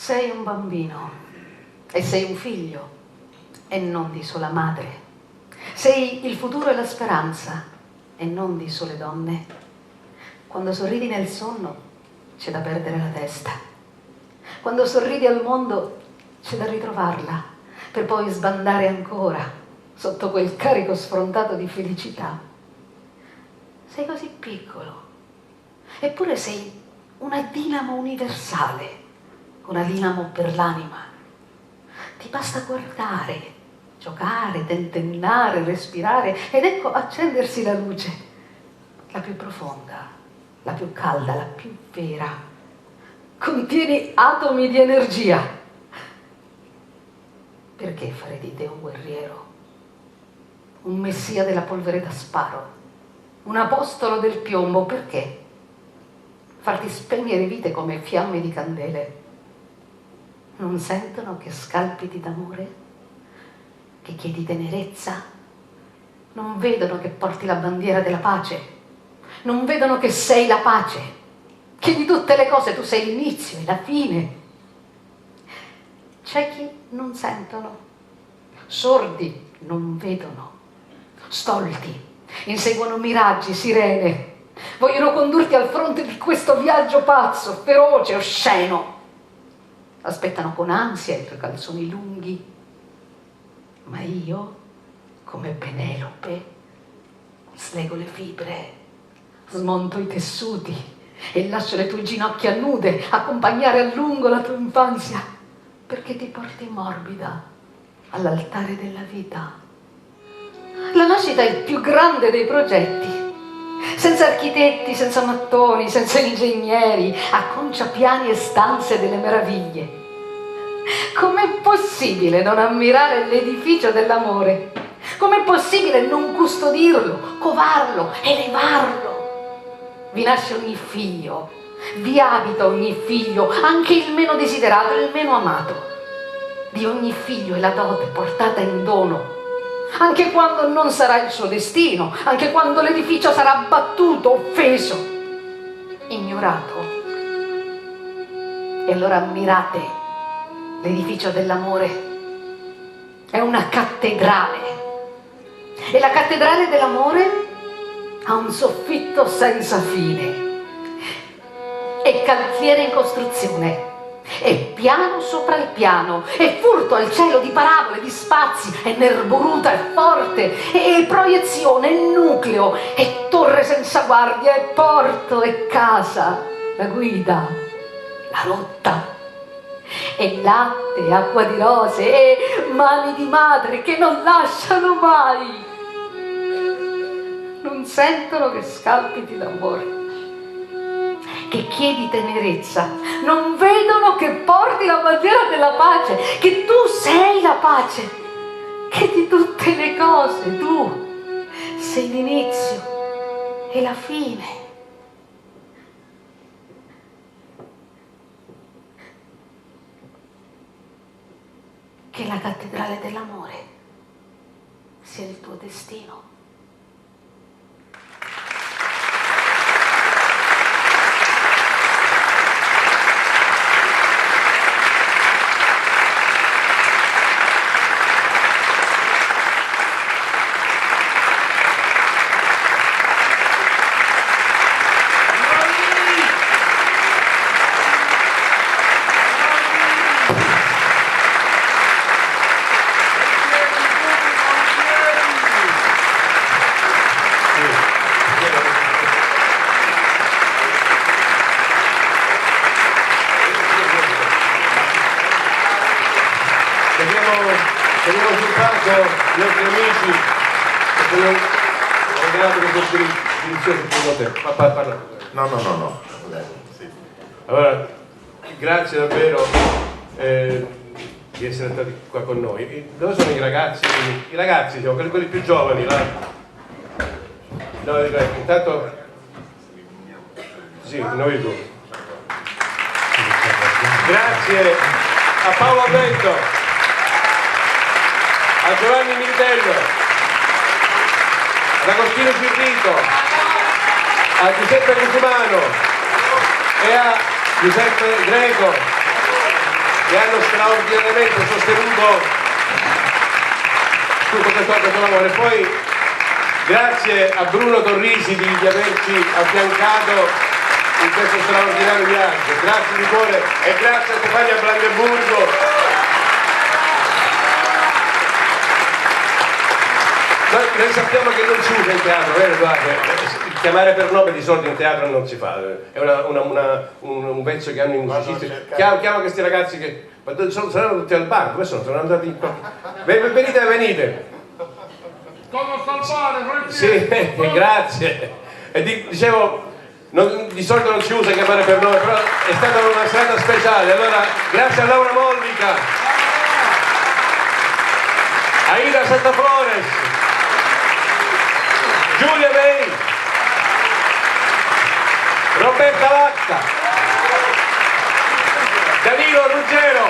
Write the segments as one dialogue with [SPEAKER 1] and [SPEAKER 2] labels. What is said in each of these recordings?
[SPEAKER 1] Sei un bambino e sei un figlio e non di sola madre. Sei il futuro e la speranza e non di sole donne. Quando sorridi nel sonno c'è da perdere la testa. Quando sorridi al mondo c'è da ritrovarla per poi sbandare ancora sotto quel carico sfrontato di felicità. Sei così piccolo, eppure sei una dinamo universale, una dinamo per l'anima. Ti basta guardare, giocare, tentennare, respirare ed ecco accendersi la luce, la più profonda, la più calda, la più vera. Contieni atomi di energia. Perché fare di te un guerriero, un messia della polvere da sparo, un apostolo del piombo? Perché farti spegnere vite come fiamme di candele? Non sentono che scalpiti d'amore? Che chiedi tenerezza? Non vedono che porti la bandiera della pace? Non vedono che sei la pace? Che di tutte le cose tu sei l'inizio e la fine? Ciechi non sentono, sordi non vedono, stolti inseguono miraggi, sirene, vogliono condurti al fronte di questo viaggio pazzo, feroce, osceno. Aspettano con ansia i tuoi calzoni lunghi, ma io, come Penelope, slego le fibre, smonto i tessuti e lascio le tue ginocchia nude accompagnare a lungo la tua infanzia, perché ti porti morbida all'altare della vita. La nascita è il più grande dei progetti. Senza architetti, senza mattoni, senza ingegneri, acconcia piani e stanze delle meraviglie. Com'è possibile non ammirare l'edificio dell'amore? Com'è possibile non custodirlo, covarlo, elevarlo? Vi nasce ogni figlio, vi abita ogni figlio, anche il meno desiderato, il meno amato. Di ogni figlio è la dote portata in dono, anche quando non sarà il suo destino, anche quando l'edificio sarà abbattuto, offeso, ignorato. E allora ammirate l'edificio dell'amore. È una cattedrale. E la cattedrale dell'amore ha un soffitto senza fine. È cantiere in costruzione. È piano sopra il piano, è furto al cielo di parabole, di spazi, è nerboruta, è forte, è proiezione, è nucleo, è torre senza guardia, è porto, è casa, la guida, la rotta, è latte, acqua di rose, è mani di madre che non lasciano mai, non sentono che scalpiti d'amore, che chiedi tenerezza, non vedono che porti la bandiera della pace, che tu sei la pace, che di tutte le cose tu sei l'inizio e la fine. Che la cattedrale dell'amore sia il tuo destino.
[SPEAKER 2] Teniamo soltanto i nostri amici che ci hanno regalato questo delizioso secondo te. Parla.
[SPEAKER 3] No. Sì.
[SPEAKER 2] Allora, grazie davvero di essere stati qua con noi. Dove sono i ragazzi? I ragazzi siamo quelli più giovani, là. No, intanto sì, noi due. Grazie a Paolo Bento, a Giovanni Militello, ad Agostino Girrito, a Giuseppe Cusumano e a Giuseppe Greco che hanno straordinariamente sostenuto tutto questo lavoro. E poi grazie a Bruno Torrisi di averci affiancato in questo straordinario viaggio, grazie di cuore, e grazie a Stefania Brandeburgo. Noi sappiamo che non si usa in teatro, vero? Chiamare per nome di solito in teatro non si fa, è un vezzo che hanno i musicisti. Chiama questi ragazzi che saranno tutti al bar, dove sono? Sono andati in qua. Venite.
[SPEAKER 4] Come salvare?
[SPEAKER 2] Sì, grazie. E dicevo, di solito non si usa chiamare per nome, però è stata una serata speciale. Allora, grazie a Laura Mollica, a Ida Santaflores, Giulia May, Roberta Lacca, Danilo Ruggero,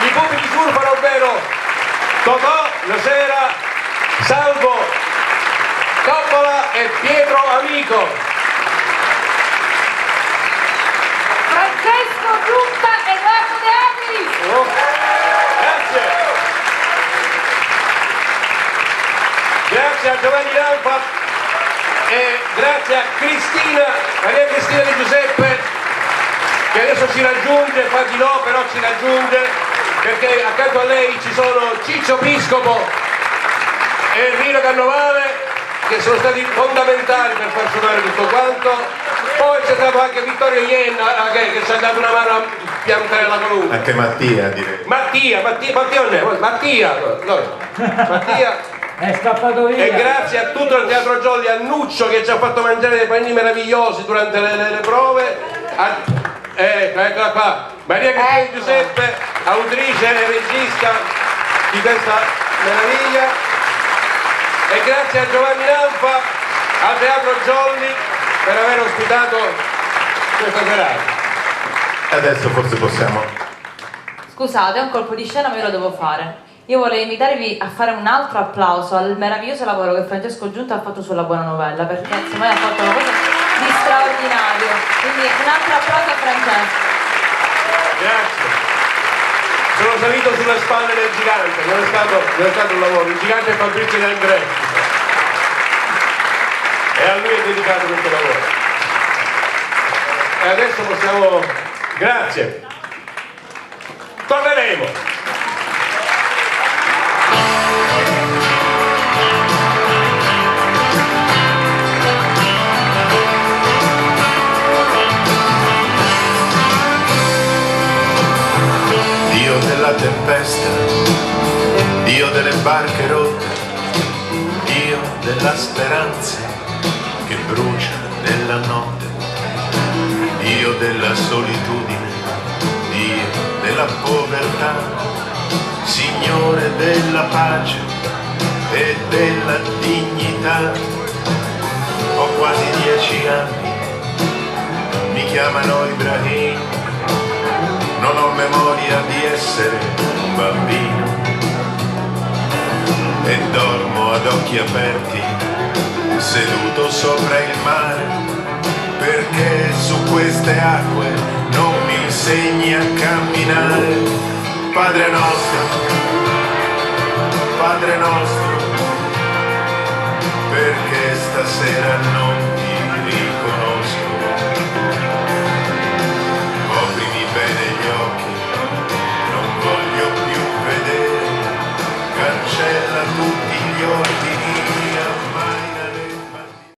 [SPEAKER 2] i pupi di Curfano, ovvero Totò, Nocera, Salvo, Coppola e Pietro Amico.
[SPEAKER 1] Francesco Giunta e Edoardo De Angelis.
[SPEAKER 2] Grazie. Grazie a Giovanni Lampa e grazie a Maria Cristina Di Giuseppe, che adesso ci raggiunge, fa di no, però ci raggiunge, perché accanto a lei ci sono Ciccio Piscopo e Rino Cannovale, che sono stati fondamentali per far suonare tutto quanto. Poi c'è stato anche Vittorio Ienna che ci ha dato una mano a piantare la colonna.
[SPEAKER 3] Anche Mattia, direi.
[SPEAKER 2] Mattia
[SPEAKER 4] È scappato via.
[SPEAKER 2] E grazie a tutto il Teatro Jolly, a Nuccio che ci ha fatto mangiare dei panini meravigliosi durante le prove, eccola qua, Maria Cristina Di Giuseppe, autrice e regista di questa meraviglia, e grazie a Giovanni Lampa, al Teatro Jolly, per aver ospitato questa serata.
[SPEAKER 3] Adesso forse possiamo...
[SPEAKER 5] Scusate, un colpo di scena, ma io lo devo fare. Io vorrei invitarvi a fare un altro applauso al meraviglioso lavoro che Francesco Giunta ha fatto sulla Buona Novella, perché secondo me ha fatto una cosa di straordinario. Quindi un altro applauso a Francesco.
[SPEAKER 2] Grazie. Sono salito sulle spalle del gigante, non è stato un lavoro, il gigante è Fabrizio De André. E a lui è dedicato questo lavoro. E adesso possiamo... Grazie. Torneremo.
[SPEAKER 3] Dio della tempesta, Dio delle barche rotte, Dio della speranza che brucia nella notte, Dio della solitudine, Dio della povertà, Signore della pace e della dignità. Ho quasi 10 anni, mi chiamano Ibrahim, non ho memoria di essere un bambino e dormo ad occhi aperti, seduto sopra il mare, perché su queste acque non mi insegni a camminare. Padre nostro, perché stasera non ti ricordi